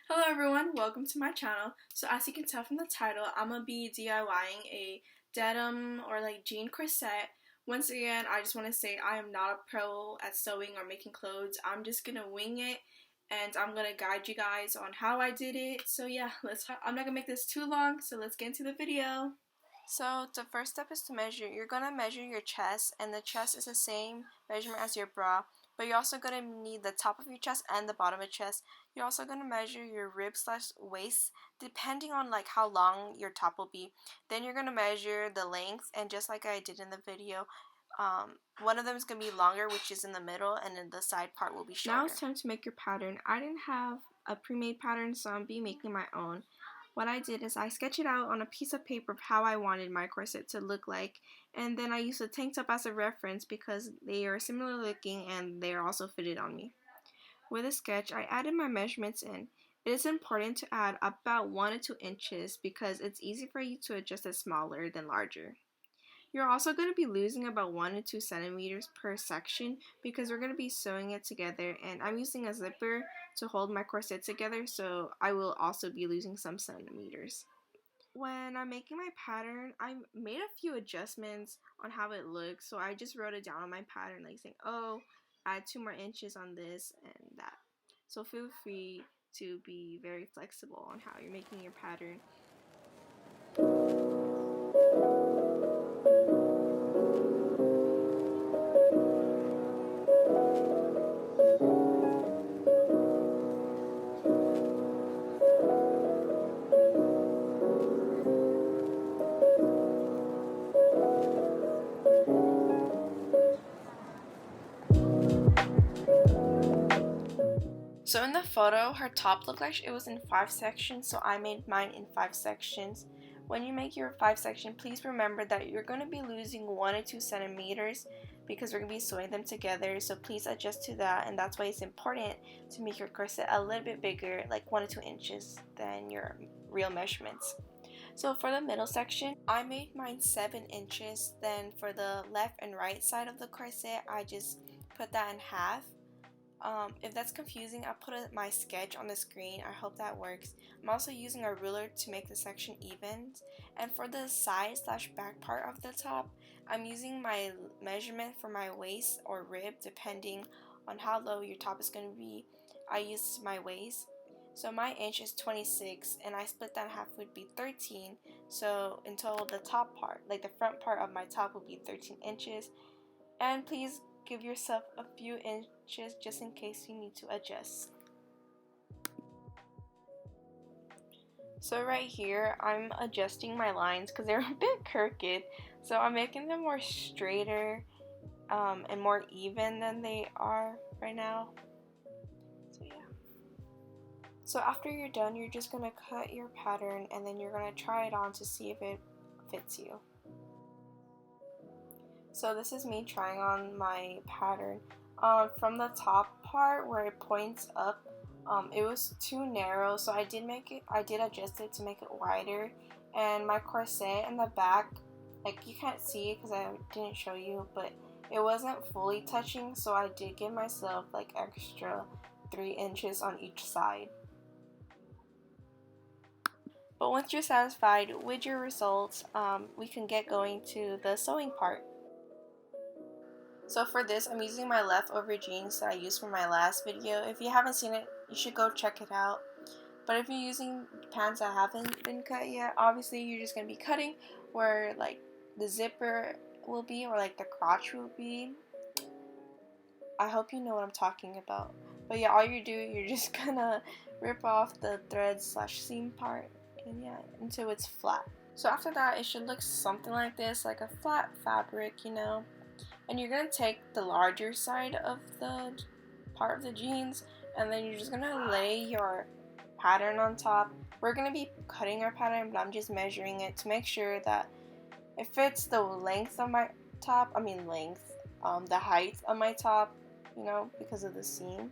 Hello everyone, welcome to my channel. So as you can tell from the title, I'm going to be DIYing a denim or like jean corset. Once again, I just want to say I am not a pro at sewing or making clothes. I'm just going to wing it and I'm going to guide you guys on how I did it. So yeah, I'm not going to make this too long, so let's get into the video. So the first step is to measure. You're going to measure your chest, and the chest is the same measurement as your bra, but you're also going to need the top of your chest and the bottom of your chest. You're also going to measure your rib/waist depending on like how long your top will be. Then you're going to measure the length, and just like I did in the video, one of them is going to be longer, which is in the middle, and then the side part will be shorter. Now it's time to make your pattern. I didn't have a pre-made pattern, so I'm be making my own. What I did is I sketched it out on a piece of paper of how I wanted my corset to look like, and then I used a tank top as a reference because they are similar looking and they are also fitted on me. With a sketch, I added my measurements in. It is important to add about 1 to 2 inches because it's easy for you to adjust it smaller than larger. You're also going to be losing about 1 to 2 centimeters per section because we're going to be sewing it together, and I'm using a zipper to hold my corset together, so I will also be losing some centimeters. When I'm making my pattern, I made a few adjustments on how it looks, so I just wrote it down on my pattern, like saying, oh, add 2 more inches on this and that. So feel free to be very flexible on how you're making your pattern. So in the photo, her top looked like it was in 5 sections, so I made mine in 5 sections. When you make your 5 section, please remember that you're going to be losing 1 to 2 centimeters because we're going to be sewing them together, so please adjust to that, and that's why it's important to make your corset a little bit bigger, like 1 to 2 inches than your real measurements. So for the middle section, I made mine 7 inches, then for the left and right side of the corset, I just put that in half. If that's confusing, I'll put my sketch on the screen. I hope that works. I'm also using a ruler to make the section even. And for the side/back part of the top, I'm using my measurement for my waist or rib, depending on how low your top is going to be. I used my waist. So my inch is 26, and I split that in half would be 13. So in total, the top part, like the front part of my top, would be 13 inches. And please give yourself a few inches just in case you need to adjust. So right here, I'm adjusting my lines because they're a bit crooked. So I'm making them more straighter and more even than they are right now. So yeah. So after you're done, you're just going to cut your pattern and then you're going to try it on to see if it fits you. So this is me trying on my pattern. From the top part where it points up, it was too narrow, so I did adjust it to make it wider. And my corset in the back, like you can't see it because I didn't show you, but it wasn't fully touching, so I did give myself like extra 3 inches on each side. But once you're satisfied with your results, we can get going to the sewing part. So for this, I'm using my leftover jeans that I used for my last video. If you haven't seen it, you should go check it out. But if you're using pants that haven't been cut yet, obviously you're just going to be cutting where like the zipper will be or like the crotch will be. I hope you know what I'm talking about. But yeah, all you're just gonna rip off the thread/seam part, and yeah, until it's flat. So after that, it should look something like this, like a flat fabric, you know. And you're going to take the larger side of the part of the jeans, and then you're just going to lay your pattern on top. We're going to be cutting our pattern, but I'm just measuring it to make sure that it fits the length of my top, the height of my top, you know, because of the seam.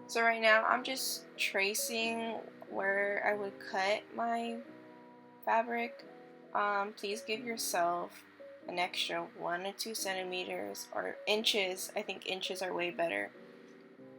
So right now I'm just tracing where I would cut my fabric, please give yourself an extra 1 or 2 centimeters or inches. I think inches are way better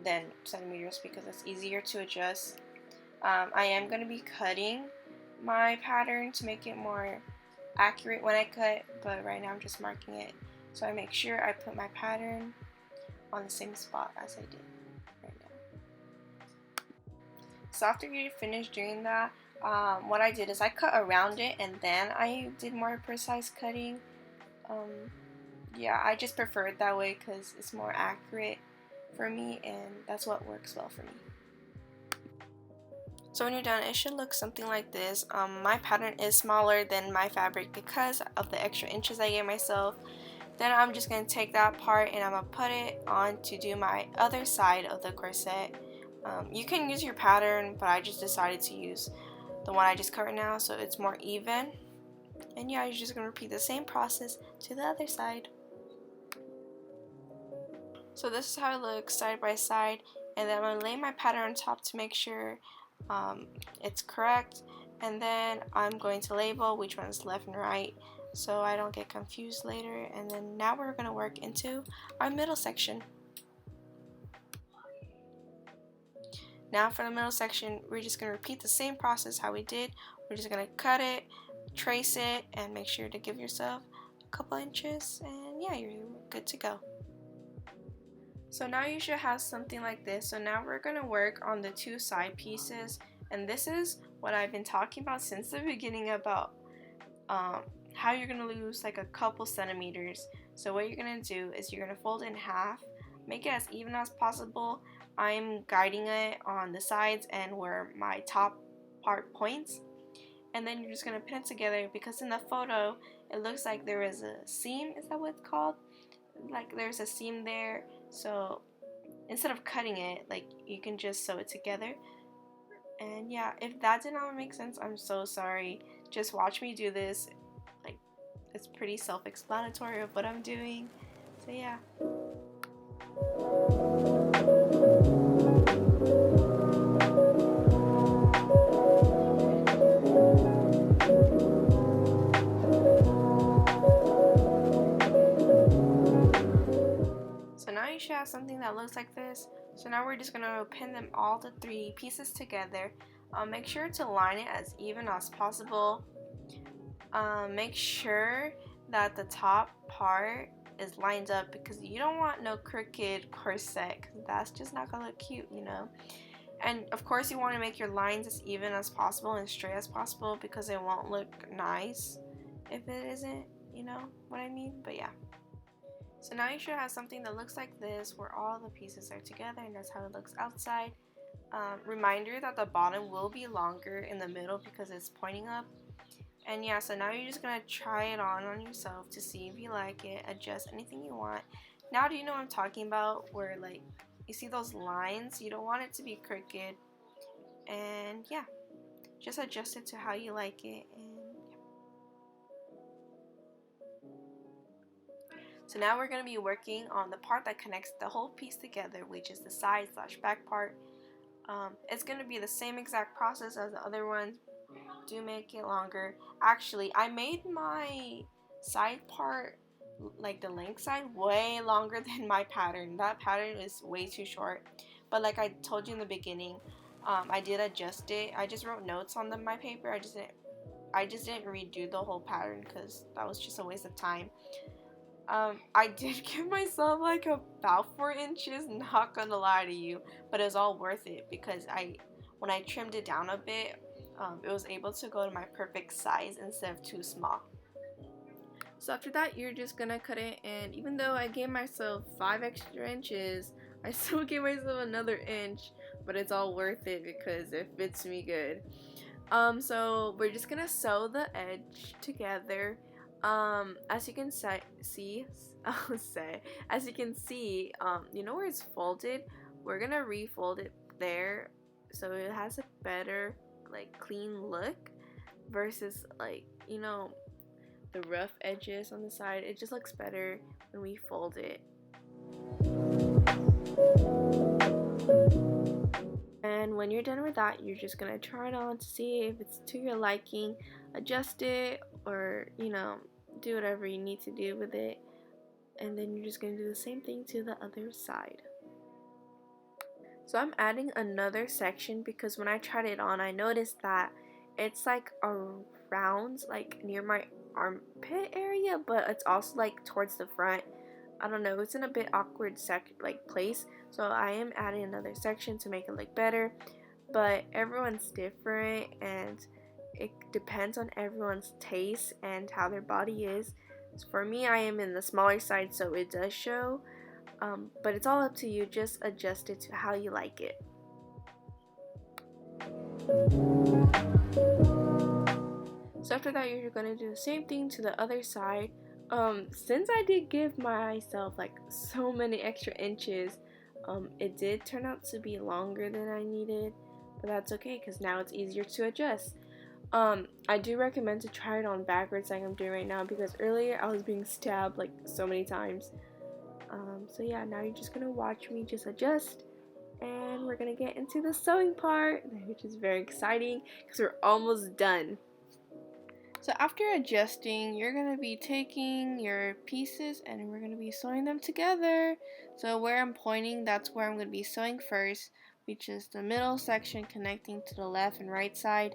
than centimeters because it's easier to adjust. I am going to be cutting my pattern to make it more accurate when I cut, but right now I'm just marking it so I make sure I put my pattern on the same spot as I did right now. So after you finish doing that, what I did is I cut around it and then I did more precise cutting. Yeah, I just prefer it that way because it's more accurate for me and that's what works well for me. So when you're done, it should look something like this. My pattern is smaller than my fabric because of the extra inches I gave myself. Then I'm just going to take that part and I'm going to put it on to do my other side of the corset. You can use your pattern, but I just decided to use the one I just cut right now so it's more even. And yeah, you're just going to repeat the same process to the other side. So this is how it looks side by side, and then I'm going to lay my pattern on top to make sure it's correct, and then I'm going to label which one is left and right so I don't get confused later. And then now we're going to work into our middle section. Now for the middle section, we're just going to repeat the same process how we did. We're just going to cut it, trace it, and make sure to give yourself a couple inches, and yeah, you're good to go. So now you should have something like this. So now we're going to work on the two side pieces, and this is what I've been talking about since the beginning about how you're going to lose like a couple centimeters. So what you're going to do is you're going to fold it in half, make it as even as possible. I'm guiding it on the sides and where my top part points, and then you're just going to pin it together because in the photo it looks like there is a seam. Is that what it's called? Like there's a seam there, so instead of cutting it, like you can just sew it together. And yeah, if that did not make sense, I'm so sorry. Just watch me do this. Like it's pretty self-explanatory of what I'm doing. So yeah. You should have something that looks like this. So now we're just going to pin them all the three pieces together. Make sure to line it as even as possible. Make sure that the top part is lined up because you don't want no crooked corset because that's just not going to look cute, you know. And of course you want to make your lines as even as possible and straight as possible because it won't look nice if it isn't, you know what I mean. But yeah. So now you should have something that looks like this where all the pieces are together, and that's how it looks outside. Reminder that the bottom will be longer in the middle because it's pointing up. And yeah, so now you're just going to try it on yourself to see if you like it, adjust anything you want. Now do you know what I'm talking about, where like you see those lines, you don't want it to be crooked, and yeah, just adjust it to how you like it. And so now we're going to be working on the part that connects the whole piece together, which is the side/back part. It's going to be the same exact process as the other ones. Do make it longer. Actually, I made my side part, like the length side, way longer than my pattern. That pattern is way too short. But like I told you in the beginning, I did adjust it. I just wrote notes on my paper. I just didn't redo the whole pattern because that was just a waste of time. I did give myself like about 4 inches, not gonna lie to you, but it was all worth it because when I trimmed it down a bit, it was able to go to my perfect size instead of too small. So after that, you're just gonna cut it, and even though I gave myself 5 extra inches, I still gave myself another inch, but it's all worth it because it fits me good. So we're just gonna sew the edge together. As you can see, you know where it's folded, we're gonna refold it there so it has a better like clean look versus like, you know, the rough edges on the side. It just looks better when we fold it. And when you're done with that, you're just gonna try it on to see if it's to your liking. adjust it, or do whatever you need to do with it. And then you're just going to do the same thing to the other side. So I'm adding another section because when I tried it on, I noticed that it's like around, like near my armpit area, but it's also like towards the front. I don't know, it's in a bit awkward place. So I am adding another section to make it look better. But everyone's different, and it depends on everyone's taste and how their body is. So for me, I am in the smaller side, so it does show. But it's all up to you. Just adjust it to how you like it. So after that, you're going to do the same thing to the other side. Since I did give myself like so many extra inches, it did turn out to be longer than I needed, but that's okay because now it's easier to adjust. I do recommend to try it on backwards like I'm doing right now, because earlier I was being stabbed like so many times. So yeah, now you're just gonna watch me just adjust, and we're gonna get into the sewing part, which is very exciting because we're almost done. So after adjusting, you're going to be taking your pieces and we're going to be sewing them together. So where I'm pointing, that's where I'm going to be sewing first, which is the middle section connecting to the left and right side.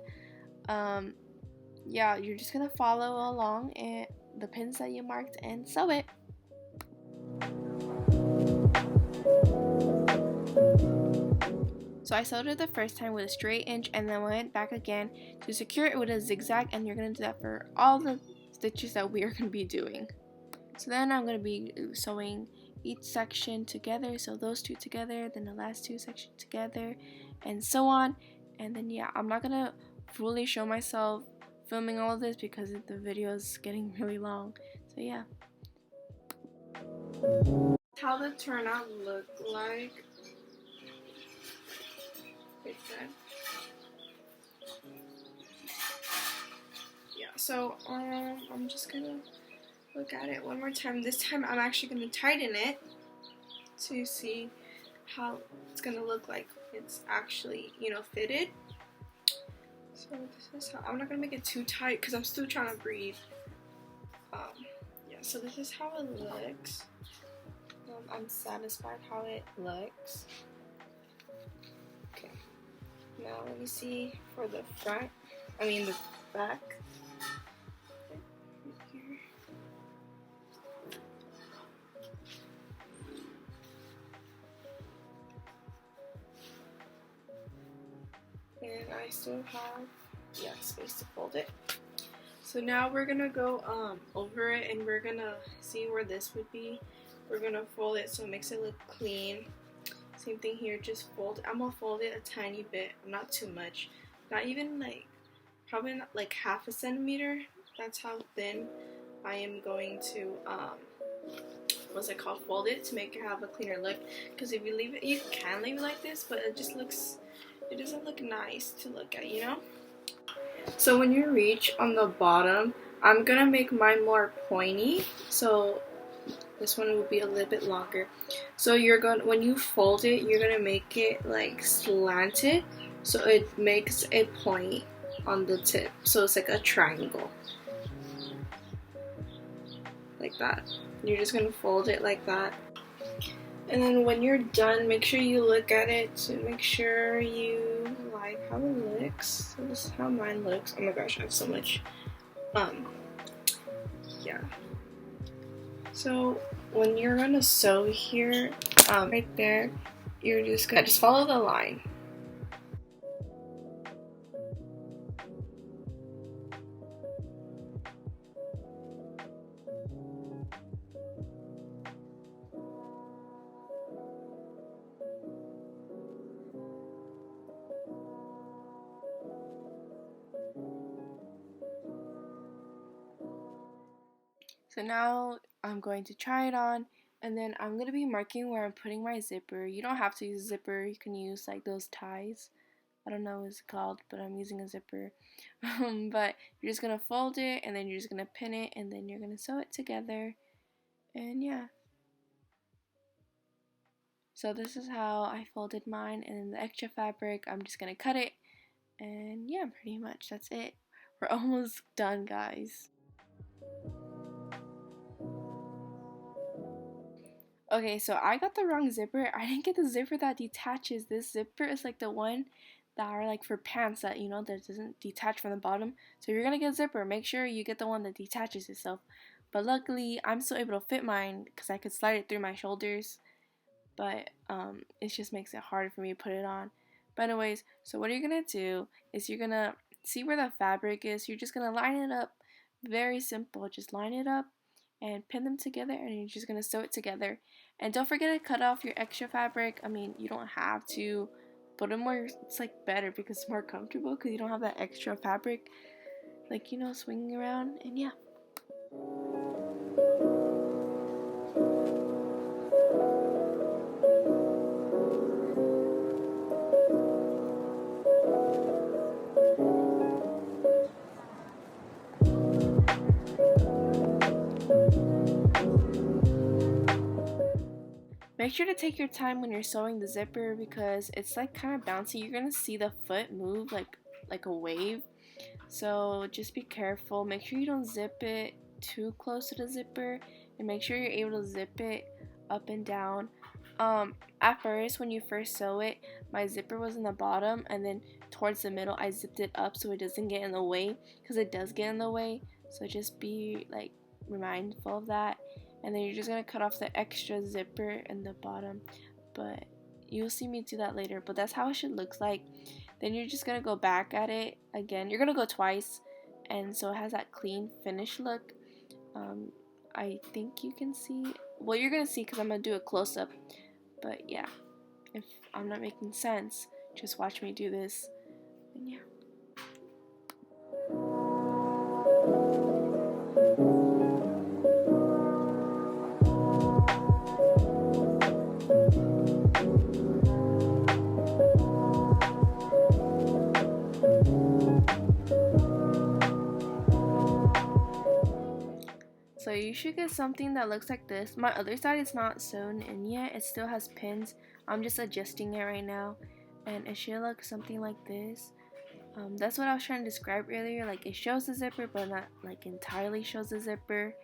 Yeah, you're just going to follow along and the pins that you marked and sew it. So I sewed it the first time with a straight inch and then went back again to secure it with a zigzag, and you're going to do that for all the stitches that we are going to be doing. So then I'm going to be sewing each section together, so those two together, then the last two sections together, and so on. And then yeah, I'm not going to fully show myself filming all of this because the video is getting really long. So yeah. How the turnout look like. Yeah, so I'm just gonna look at it one more time. This time I'm actually gonna tighten it to see how it's gonna look like it's actually, fitted. So this is how, I'm not gonna make it too tight because I'm still trying to breathe. Yeah, so this is how it looks. I'm satisfied how it looks. Okay. Now let me see for the front, the back. And I still have, space to fold it. So now we're gonna go over it, and we're gonna see where this would be. We're gonna fold it so it makes it look clean. Same thing here, just fold. I'm gonna fold it a tiny bit, not too much, not even probably not like half a centimeter. That's how thin I am going to fold it to make it have a cleaner look. Because if you leave it, you can leave it like this, but it doesn't look nice to look at, So when you reach on the bottom, I'm gonna make mine more pointy, so this one will be a little bit longer. So when you fold it, you're gonna make it like slanted, so it makes a point on the tip, so it's like a triangle, like that. You're just gonna fold it like that, and then when you're done, make sure you look at it to make sure you like how it looks. So this is how mine looks. Oh my gosh, I have so much. Yeah. So when you're gonna sew here, right there, you're just gonna follow the line. So now I'm going to try it on, and then I'm going to be marking where I'm putting my zipper. You don't have to use a zipper, you can use like those ties. I don't know what it's called, but I'm using a zipper. But you're just going to fold it, and then you're just going to pin it, and then you're going to sew it together. And yeah. So this is how I folded mine, and then the extra fabric, I'm just going to cut it. And yeah, pretty much that's it. We're almost done, guys. Okay, so I got the wrong zipper. I didn't get the zipper that detaches. This zipper is like the one that are like for pants that, you know, that doesn't detach from the bottom. So if you're gonna get a zipper, make sure you get the one that detaches itself. But luckily, I'm still able to fit mine because I could slide it through my shoulders. But it just makes it harder for me to put it on. But anyways, so what you're gonna do is you're gonna see where the fabric is. You're just gonna line it up. Very simple. Just line it up and pin them together, and you're just gonna sew it together. And don't forget to cut off your extra fabric. I mean, you don't have to, but it's like better because it's more comfortable because you don't have that extra fabric, like, you know, swinging around. And yeah. Make sure to take your time when you're sewing the zipper because it's like kind of bouncy. You're gonna see the foot move like a wave. So just be careful. Make sure you don't zip it too close to the zipper, and make sure you're able to zip it up and down. At first, when you first sew it, my zipper was in the bottom, and then towards the middle, I zipped it up so it doesn't get in the way, because it does get in the way. So just be like mindful of that. And then you're just gonna cut off the extra zipper in the bottom, but you'll see me do that later. But that's how it should look like. Then you're just gonna go back at it again. You're gonna go twice, and so it has that clean finish look. I think you can see. Well, you're gonna see because I'm gonna do a close up. But yeah, if I'm not making sense, just watch me do this. And yeah. So you should get something that looks like this. My other side is not sewn in yet. It still has pins. I'm just adjusting it right now. And it should look something like this. That's what I was trying to describe earlier. Like, it shows the zipper, but not like entirely shows the zipper.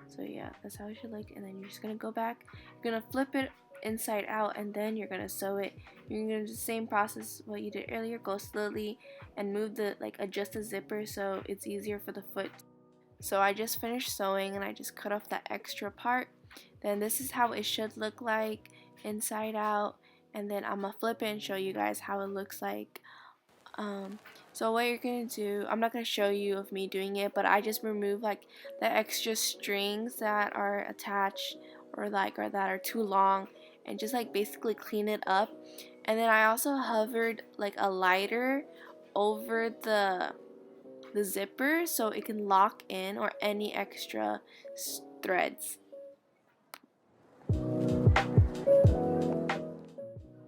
So yeah, that's how it should look. And then you're just going to go back. You're going to flip it inside out, and then you're going to sew it. You're going to do the same process what you did earlier. Go slowly and move adjust the zipper so it's easier for the foot. So I just finished sewing and I just cut off that extra part. Then this is how it should look like inside out, and then I'm gonna flip it and show you guys how it looks like. So what you're gonna do, I'm not gonna show you of me doing it, but I just remove like the extra strings that are attached or that are too long, and just like basically clean it up. And then I also hovered like a lighter over the zipper so it can lock in or any extra threads.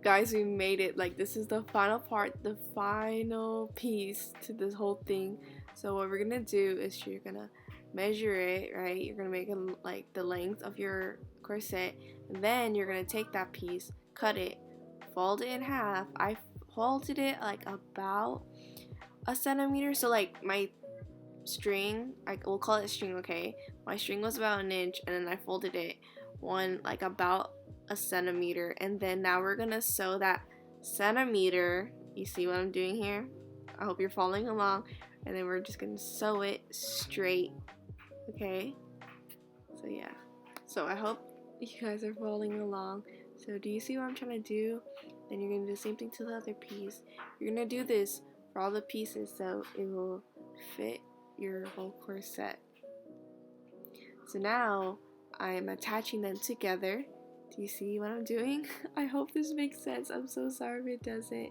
Guys, we made it. Like, this is the final part, the final piece to this whole thing. So what we're gonna do is you're gonna measure it, right? You're gonna make it like the length of your corset, and then you're gonna take that piece, cut it, fold it in half. I folded it like about a centimeter. So like my string, we'll call it string, okay? My string was about an inch, and then I folded it like about a centimeter. And then now we're gonna sew that centimeter. You see what I'm doing here? I hope you're following along. And then we're just gonna sew it straight, okay? So yeah, so I hope you guys are following along. So do you see what I'm trying to do? Then you're gonna do the same thing to the other piece. You're gonna do this for all the pieces so it will fit your whole corset. So now I'm attaching them together. Do you see what I'm doing? I hope this makes sense. I'm so sorry if it doesn't.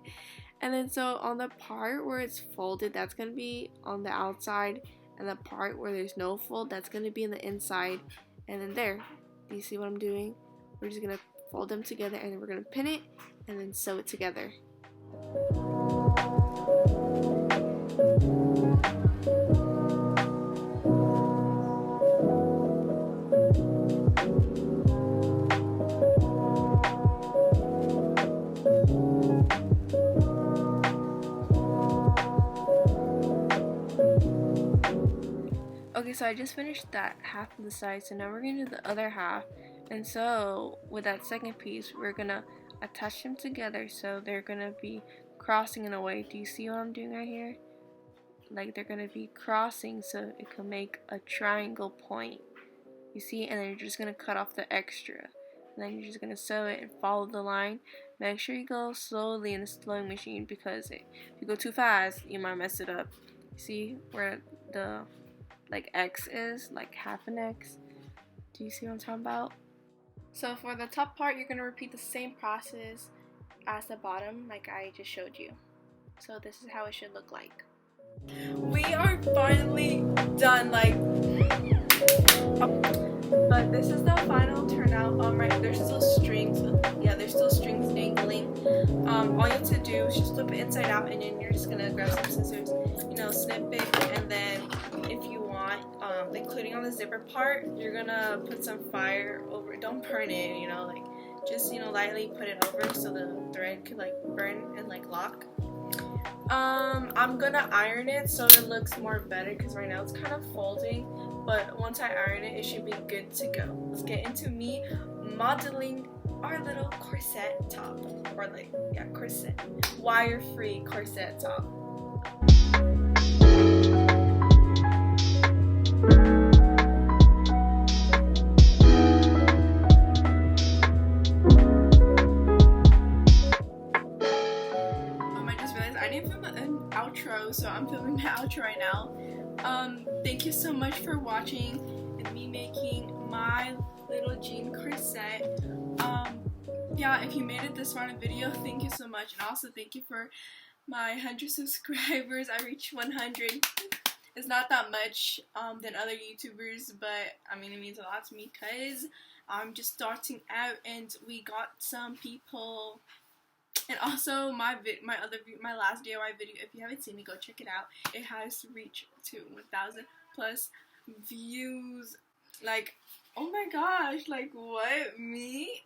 And then so on the part where it's folded, that's gonna be on the outside, and the part where there's no fold, that's gonna be in the inside. And then there, do you see what I'm doing? We're just gonna fold them together, and then we're gonna pin it and then sew it together. Okay, so I just finished that half of the side, so now we're gonna do the other half. And so with that second piece, we're gonna attach them together so they're gonna be crossing in a way. Do you see what I'm doing right here? Like they're gonna be crossing so it can make a triangle point. You see, and then you're just gonna cut off the extra. And then you're just gonna sew it and follow the line. Make sure you go slowly in the sewing machine because if you go too fast, you might mess it up. See where the like X is, like half an X. Do you see what I'm talking about? So for the top part, you're gonna repeat the same process as the bottom, like I just showed you. So this is how it should look like. We are finally done, but this is the final turnout. Right, there's still strings. Yeah, there's still strings dangling. All you have to do is just flip it inside out, and then you're just gonna grab some scissors, snip it, and then if you want, including on the zipper part, you're gonna put some fire over it. Don't burn it, just lightly put it over so the thread could burn and lock. I'm gonna iron it so it looks more better because right now it's kind of folding, but once I iron it, it should be good to go. Let's get into me modeling our little corset top, or corset, wire-free corset top. I didn't film an outro, so I'm filming my outro right now. Thank you so much for watching and me making my little jean corset. Yeah, if you made it this far in the video, thank you so much, and also thank you for my 100 subscribers. I reached 100. It's not that much than other YouTubers, but I mean it means a lot to me because I'm just starting out, and we got some people. And also my last DIY video, if you haven't seen it, go check it out. It has reached to 1,000 plus views. Oh my gosh, what, me?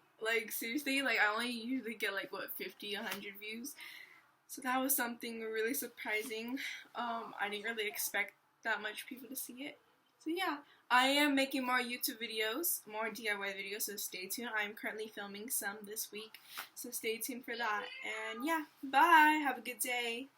Seriously, I only usually get 50, 100 views. So that was something really surprising. I didn't really expect that much people to see it. So yeah, I am making more YouTube videos, more DIY videos, so stay tuned. I am currently filming some this week, so stay tuned for that. And yeah, bye! Have a good day!